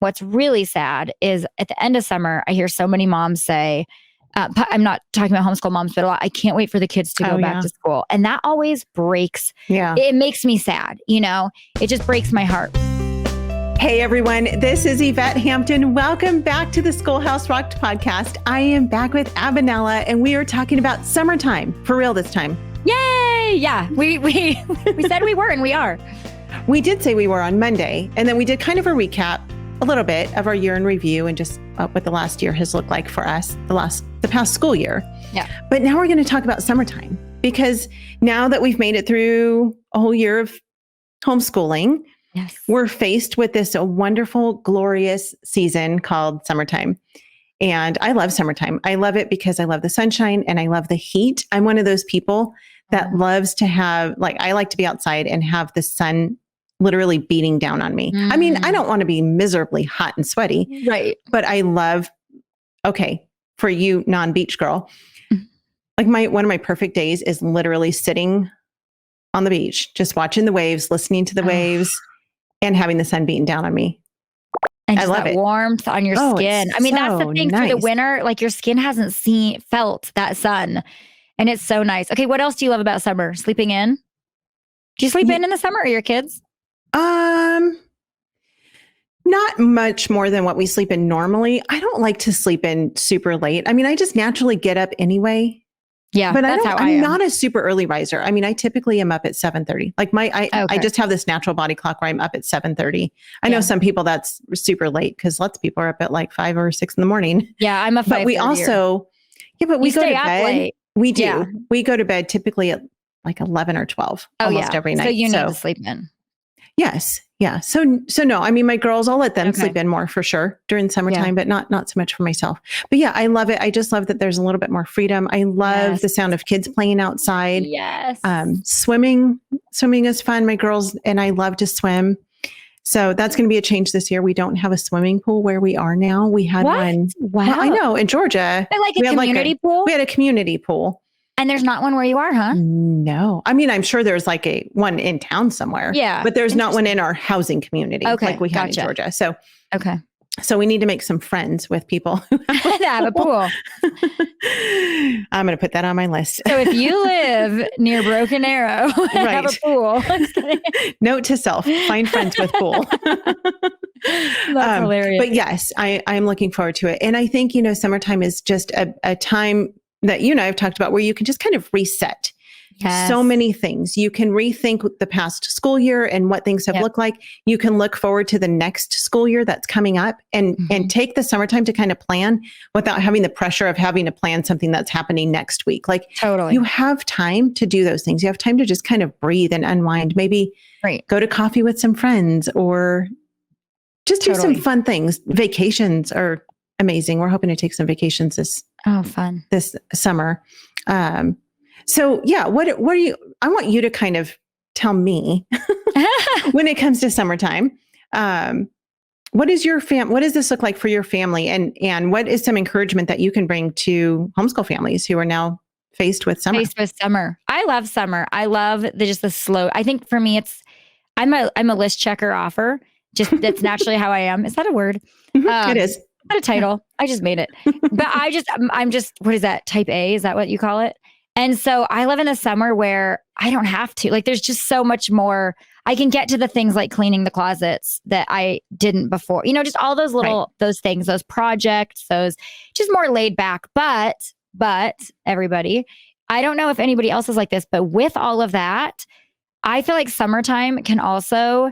what's really sad is at the end of summer, I hear so many moms say, I'm not talking about homeschool moms, but a lot, I can't wait for the kids to go back to school. And that always breaks. Yeah. It makes me sad. It just breaks my heart. Hey everyone, this is Yvette Hampton. Welcome back to the Schoolhouse Rocked podcast. I am back with Aby Rinella, and we are talking about summertime, for real this time. Yay! Yeah, we said we were, and we are. We did say we were on Monday, and then we did kind of a recap, a little bit of our year in review and just what the last year has looked like for us, the past school year. Yeah. But now we're going to talk about summertime, because now that we've made it through a whole year of homeschooling, yes, we're faced with this wonderful, glorious season called summertime. And I love summertime. I love it because I love the sunshine and I love the heat. I'm one of those people that loves to have, I like to be outside and have the sun literally beating down on me. I mean, I don't want to be miserably hot and sweaty. Right. But I love, for you non-beach girl, one of my perfect days is literally sitting on the beach, just watching the waves, listening to the waves, and having the sun beating down on me. And I just love that it. warmth on your skin. I mean, that's the thing nice. through the winter, your skin hasn't felt that sun. And it's so nice. Okay, what else do you love about summer? Sleeping in? Do you sleep in the summer, or your kids? Not much more than what we sleep in normally. I don't like to sleep in super late. I mean, I just naturally get up anyway. Yeah, but I'm not a super early riser. I mean, I typically am up at 7:30. I just have this natural body clock where I'm up at 7:30. I know some people that's super late because lots of people are up at 5 or 6 in the morning. Yeah, I'm a 5:30. But we also, but we go to bed. Late. We do. Yeah. We go to bed typically at 11 or 12 almost every night. So you need to sleep in. Yes. Yeah. So no, I mean, my girls, I'll let them sleep in more for sure during summertime, but not so much for myself. But yeah, I love it. I just love that there's a little bit more freedom. I love the sound of kids playing outside. Yes. Swimming is fun. My girls and I love to swim. So that's going to be a change this year. We don't have a swimming pool where we are now. We had one. Wow. Well, I know, in Georgia. But a community pool? We had a community pool. And there's not one where you are, huh? No. I mean, I'm sure there's one in town somewhere. Yeah. But there's not one in our housing community like we have in Georgia. So we need to make some friends with people who have a pool. I'm going to put that on my list. So if you live near Broken Arrow and have a pool. Note to self, find friends with pool. That's hilarious. But yes, I'm looking forward to it. And I think, summertime is just a time that you and I have talked about where you can just kind of reset so many things. You can rethink the past school year and what things have looked like. You can look forward to the next school year that's coming up and take the summertime to kind of plan without having the pressure of having to plan something that's happening next week. Totally. You have time to do those things. You have time to just kind of breathe and unwind. Maybe go to coffee with some friends or just do some fun things. Vacations are amazing. We're hoping to take some vacations this summer. So yeah, what are you, I want you to kind of tell me when it comes to summertime, what does this look like for your family? And what is some encouragement that you can bring to homeschool families who are now faced with summer? I love summer. I love the slow, I think for me, I'm a list checker offer. Just that's naturally how I am. Is that a word? It is. Not a title. I just made it. But I'm just, what is that? Type A? Is that what you call it? And so I live in the summer where I don't have to, there's just so much more. I can get to the things like cleaning the closets that I didn't before, just all those little, those things, those projects, those just more laid back. But everybody, I don't know if anybody else is like this, but with all of that, I feel like summertime can also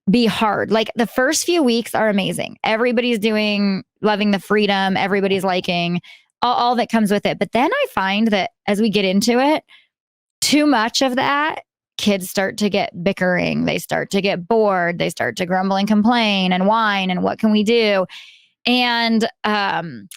be hard. The first few weeks are amazing. Everybody's loving the freedom. Everybody's liking all that comes with it. But then I find that as we get into it, too much of that, kids start to get bickering. They start to get bored. They start to grumble and complain and whine. And what can we do? And I've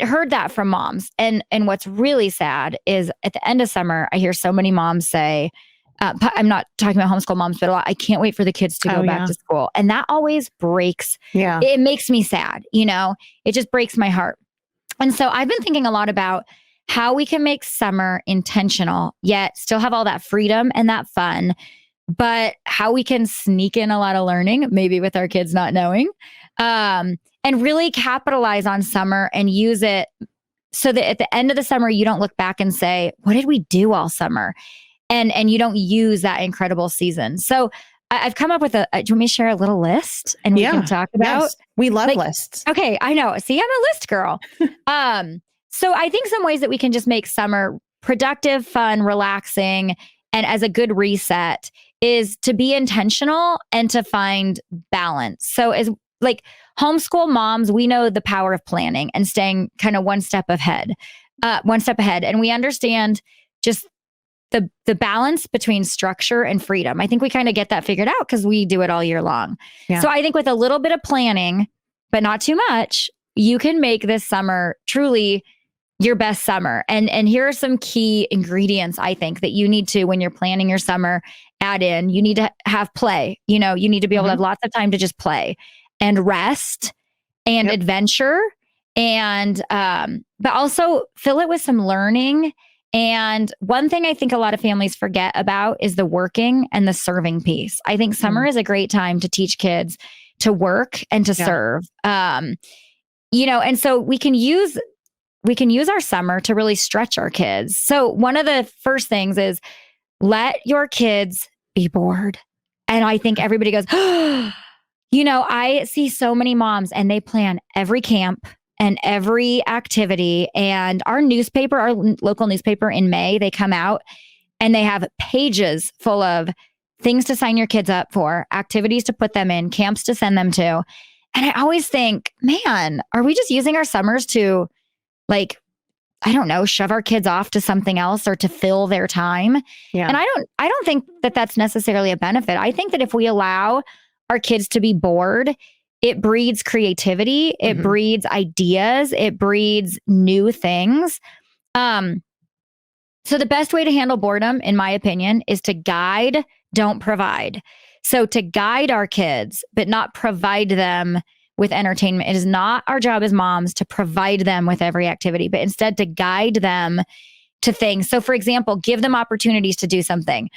heard that from moms. And what's really sad is at the end of summer, I hear so many moms say, I'm not talking about homeschool moms, but I can't wait for the kids to go back to school. And that always breaks. Yeah. It makes me sad. It just breaks my heart. And so I've been thinking a lot about how we can make summer intentional, yet still have all that freedom and that fun. but how we can sneak in a lot of learning, maybe with our kids not knowing, and really capitalize on summer and use it so that at the end of the summer, you don't look back and say, what did we do all summer? And you don't use that incredible season. So I've come up with do you want me to share a little list and we can talk about? Yes. We love lists. Okay, I know. See, I'm a list girl. So I think some ways that we can just make summer productive, fun, relaxing, and as a good reset is to be intentional and to find balance. So as like homeschool moms, we know the power of planning and staying kind of one step ahead. And we understand just the balance between structure and freedom. I think we kind of get that figured out because we do it all year long. Yeah. So I think with a little bit of planning, but not too much, you can make this summer truly your best summer. And here are some key ingredients, I think, that you need to, when you're planning your summer, add in. You need to have play. You need to be able to have lots of time to just play and rest and adventure. And, but also fill it with some learning. And one thing I think a lot of families forget about is the working and the serving piece. I think summer is a great time to teach kids to work and to serve. And so we can use our summer to really stretch our kids. So one of the first things is let your kids be bored. And I think everybody goes, I see so many moms and they plan every camp and every activity. And our local newspaper in May, they come out and they have pages full of things to sign your kids up for, activities to put them in, camps to send them to. And I always think, man, are we just using our summers to shove our kids off to something else or to fill their time? Yeah. And I don't think that that's necessarily a benefit. I think that if we allow our kids to be bored, it breeds creativity, it breeds ideas, it breeds new things. So the best way to handle boredom, in my opinion, is to guide, don't provide. So to guide our kids, but not provide them with entertainment. It is not our job as moms to provide them with every activity, but instead to guide them to things. So for example, give them opportunities to do something.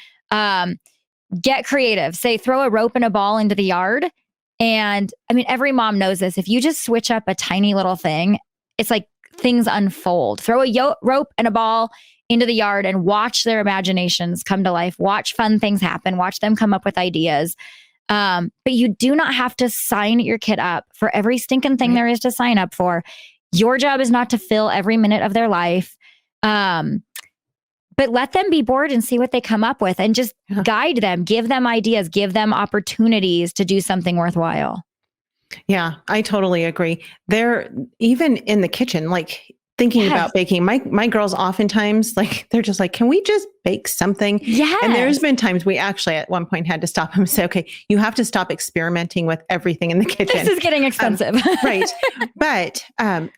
Get creative. Say, throw a rope and a ball into the yard. And I mean, every mom knows this. If you just switch up a tiny little thing, it's like things unfold. Throw a rope and a ball into the yard and watch their imaginations come to life. Watch fun things happen. Watch them come up with ideas. But you do not have to sign your kid up for every stinking thing there is to sign up for. Your job is not to fill every minute of their life. But let them be bored and see what they come up with and just guide them, give them ideas, give them opportunities to do something worthwhile. Yeah, I totally agree. They're even in the kitchen, like thinking about baking. My girls oftentimes, they're just like, can we just bake something? Yes. And there's been times we actually at one point had to stop them and say, okay, you have to stop experimenting with everything in the kitchen. This is getting expensive. Right. But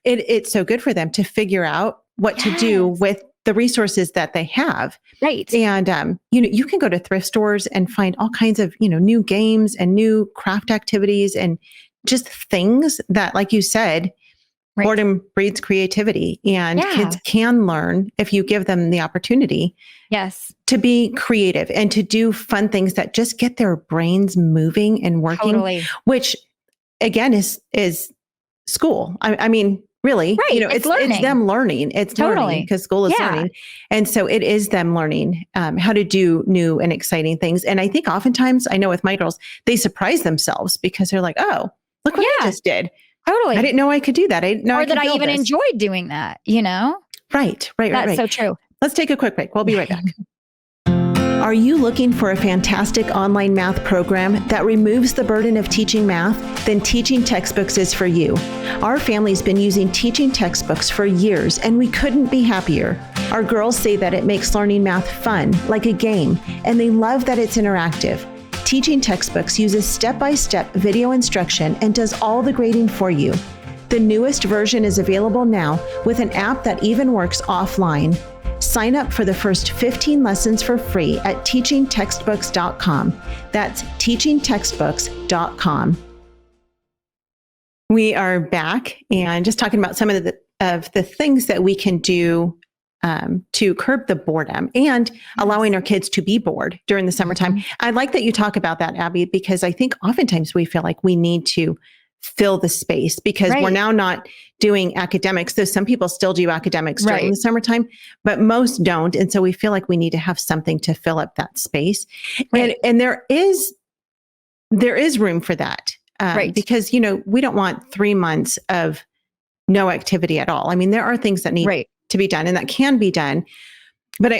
it's so good for them to figure out what to do with the resources that they have. Right. And, you can go to thrift stores and find all kinds of, new games and new craft activities and just things that, like you said, boredom breeds creativity, and kids can learn if you give them the opportunity. Yes. To be creative and to do fun things that just get their brains moving and working, which again is school. I mean, really, it's them learning. It's learning because school is learning. And so it is them learning how to do new and exciting things. And I think oftentimes, I know with my girls, they surprise themselves because they're like, oh, look what I just did. Totally. I didn't know I could do that. I didn't know or that I even enjoyed doing that, Right. That's so true. Let's take a quick break. We'll be right back. Are you looking for a fantastic online math program that removes the burden of teaching math? Then Teaching Textbooks is for you. Our family's been using teaching textbooks for years, and we couldn't be happier. Our girls say that it makes learning math fun, like a game, and they love that it's interactive. Teaching Textbooks uses step-by-step video instruction and does all the grading for you. The newest version is available now with an app that even works offline. Sign up for the first 15 lessons for free at teachingtextbooks.com. That's teachingtextbooks.com. We are back and just talking about some of the things that we can do to curb the boredom and allowing our kids to be bored during the summertime. Mm-hmm. I like that you talk about that, Abby, because I think oftentimes we feel like we need to fill the space because we're now not doing academics. So some people still do academics during the summertime, but most don't. And so we feel like we need to have something to fill up that space. And there is room for that. Because, we don't want 3 months of no activity at all. I mean, there are things that need to be done and that can be done. But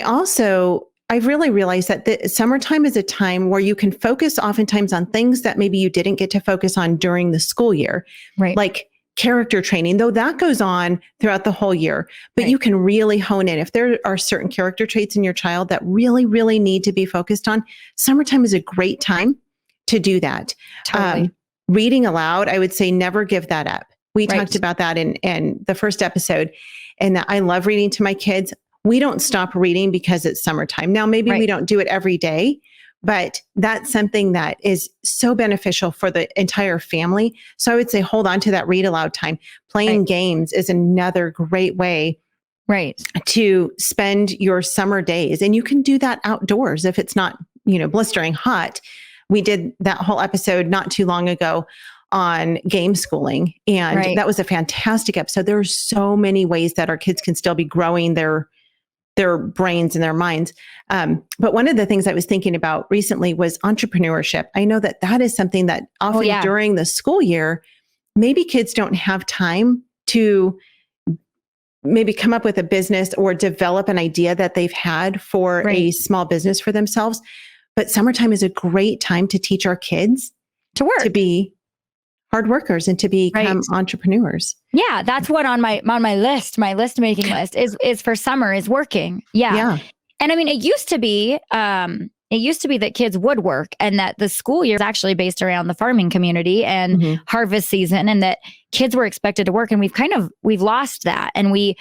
I've really realized that the summertime is a time where you can focus oftentimes on things that maybe you didn't get to focus on during the school year, like character training, though that goes on throughout the whole year, but you can really hone in. If there are certain character traits in your child that really, really need to be focused on, summertime is a great time to do that. Totally. Reading aloud, I would say never give that up. We talked about that in the first episode, and that I love reading to my kids. We don't stop reading because it's summertime. Now, maybe we don't do it every day, but that's something that is so beneficial for the entire family. So I would say hold on to that read aloud time. Playing games is another great way to spend your summer days. And you can do that outdoors if it's not, blistering hot. We did that whole episode not too long ago on game schooling. And that was a fantastic episode. There are so many ways that our kids can still be growing their brains and their minds. But one of the things I was thinking about recently was entrepreneurship. I know that is something that often during the school year, maybe kids don't have time to maybe come up with a business or develop an idea that they've had for a small business for themselves. But summertime is a great time to teach our kids to work, to be hard workers and to become entrepreneurs. Yeah, that's what on my list, my list making list is for summer is working. Yeah. And I mean, it used to be that kids would work and that the school year is actually based around the farming community and harvest season, and that kids were expected to work. And we've lost that. And we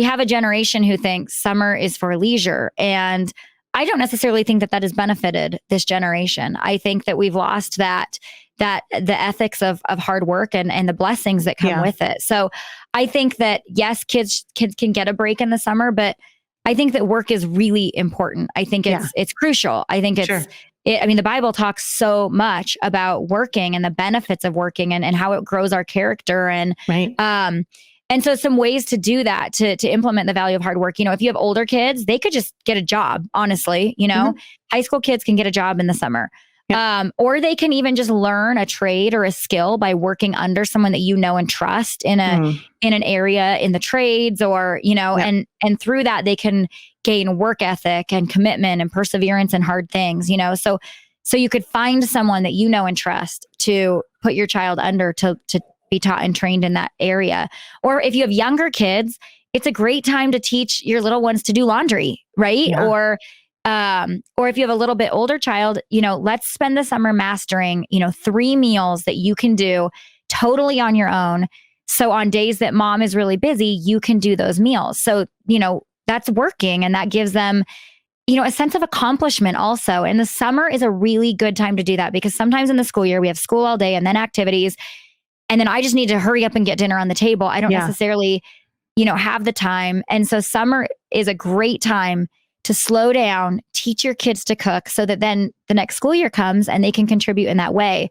have a generation who thinks summer is for leisure. And I don't necessarily think that has benefited this generation. I think that we've lost that the ethics of hard work and the blessings that come with it. So I think that yes, kids can get a break in the summer, but I think that work is really important. I think it's crucial. I think the Bible talks so much about working and the benefits of working and how it grows our character and so some ways to do that, to implement the value of hard work. If you have older kids, they could just get a job, honestly. High school kids can get a job in the summer. Or they can even just learn a trade or a skill by working under someone that and trust in an area in the trades, or and through that they can gain work ethic and commitment and perseverance in hard things. So you could find someone that and trust to put your child under to be taught and trained in that area. Or if you have younger kids, it's a great time to teach your little ones to do laundry, right? Yeah. Or if you have a little bit older child, let's spend the summer mastering, 3 meals that you can do totally on your own. So on days that mom is really busy, you can do those meals. So, that's working, and that gives them, a sense of accomplishment also. And the summer is a really good time to do that, because sometimes in the school year, we have school all day and then activities. And then I just need to hurry up and get dinner on the table. I don't necessarily, have the time. And so summer is a great time to slow down, teach your kids to cook, so that then the next school year comes and they can contribute in that way.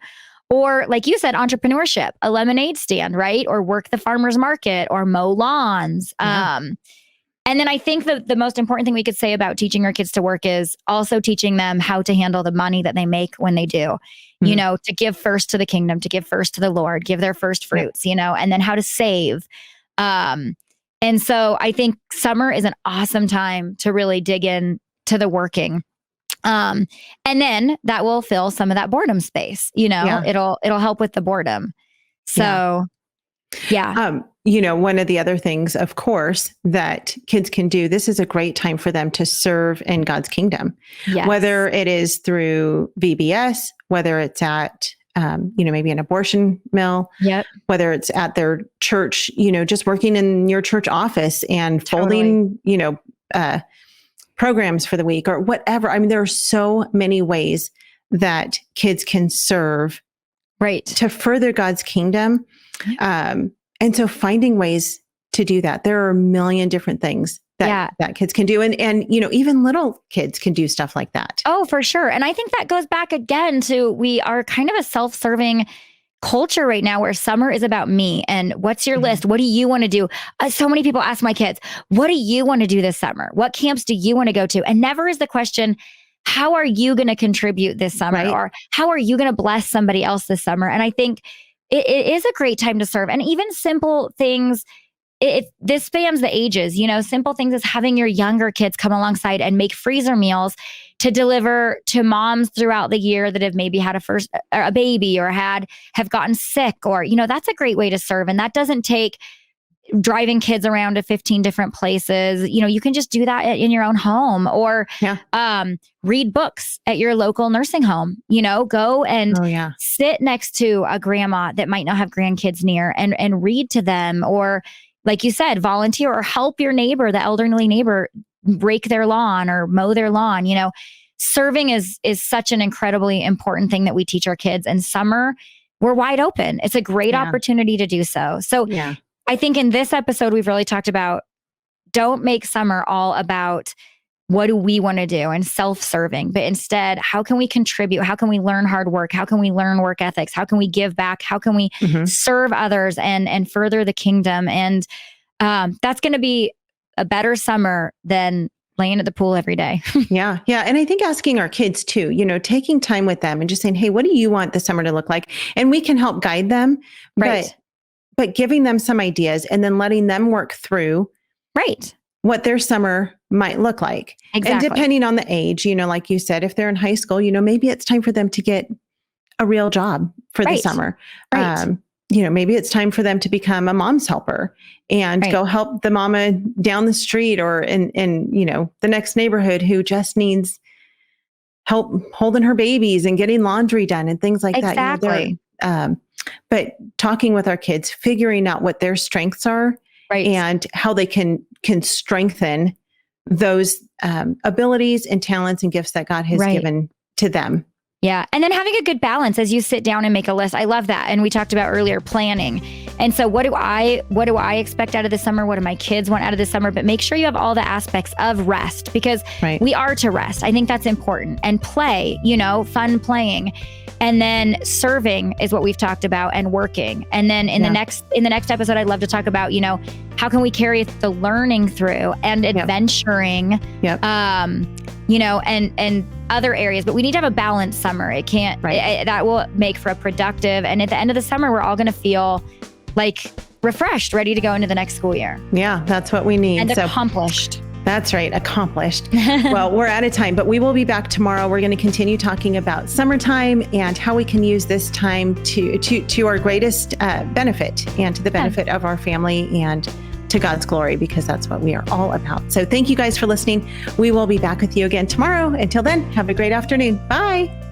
Or like you said, entrepreneurship, a lemonade stand, right? Or work the farmer's market or mow lawns. And then I think the most important thing we could say about teaching our kids to work is also teaching them how to handle the money that they make when they do, to give first to the kingdom, to give first to the Lord, give their first fruits, and then how to save. And so I think summer is an awesome time to really dig in to the working. And then that will fill some of that boredom space, it'll help with the boredom. So one of the other things, of course, that kids can do, this is a great time for them to serve in God's kingdom, whether it is through VBS, whether it's at, maybe an abortion mill, whether it's at their church, just working in your church office and folding, programs for the week or whatever. I mean, there are so many ways that kids can serve to further God's kingdom. And so finding ways to do that, there are a million different things that kids can do. And, you know, even little kids can do stuff like that. Oh, for sure. And I think that goes back again to, we are kind of a self-serving culture right now where summer is about me and what's your list? What do you want to do? So many people ask my kids, what do you want to do this summer? What camps do you want to go to? And never is the question, how are you going to contribute this summer? Right. Or how are you going to bless somebody else this summer? And I think it is a great time to serve. And even simple things, this spans the ages, you know, simple things as having your younger kids come alongside and make freezer meals to deliver to moms throughout the year that have maybe had a baby or have gotten sick, or, you know, that's a great way to serve. And that doesn't take driving kids around to 15 different places. You know, you can just do that in your own home, or read books at your local nursing home. You know, go and sit next to a grandma that might not have grandkids near and read to them, or like you said, volunteer or help your neighbor, the elderly neighbor, rake their lawn or mow their lawn. You know, serving is such an incredibly important thing that we teach our kids. And summer, we're wide open. It's a great opportunity to do so. So I think in this episode, we've really talked about, don't make summer all about what do we want to do and self-serving, but instead, how can we contribute? How can we learn hard work? How can we learn work ethics? How can we give back? How can we serve others and further the kingdom? And that's going to be a better summer than laying at the pool every day. Yeah. And I think asking our kids too, you know, taking time with them and just saying, hey, what do you want the summer to look like? And we can help guide them, but giving them some ideas and then letting them work through what their summer might look like. Exactly. And depending on the age, you know, like you said, if they're in high school, you know, maybe it's time for them to get a real job for the summer. You know, maybe it's time for them to become a mom's helper and go help the mama down the street or in, you know, the next neighborhood who just needs help holding her babies and getting laundry done and things like that. You know, but talking with our kids, figuring out what their strengths are and how they can strengthen those abilities and talents and gifts that God has given to them. Yeah. And then having a good balance as you sit down and make a list. I love that. And we talked about earlier planning. And so what do I expect out of the summer? What do my kids want out of the summer? But make sure you have all the aspects of rest, because we are to rest. I think that's important. And play, you know, fun playing. And then serving is what we've talked about, and working. And then in the next episode, I'd love to talk about, you know, how can we carry the learning through and adventuring, you know, and other areas. But we need to have a balanced summer. It can't, that will make for a productive. And at the end of the summer, we're all going to feel like refreshed, ready to go into the next school year. Yeah, that's what we need. And accomplished. That's right. Accomplished. Well, we're out of time, but we will be back tomorrow. We're going to continue talking about summertime and how we can use this time to our greatest benefit and to the benefit of our family and to God's glory, because that's what we are all about. So thank you guys for listening. We will be back with you again tomorrow. Until then, have a great afternoon. Bye.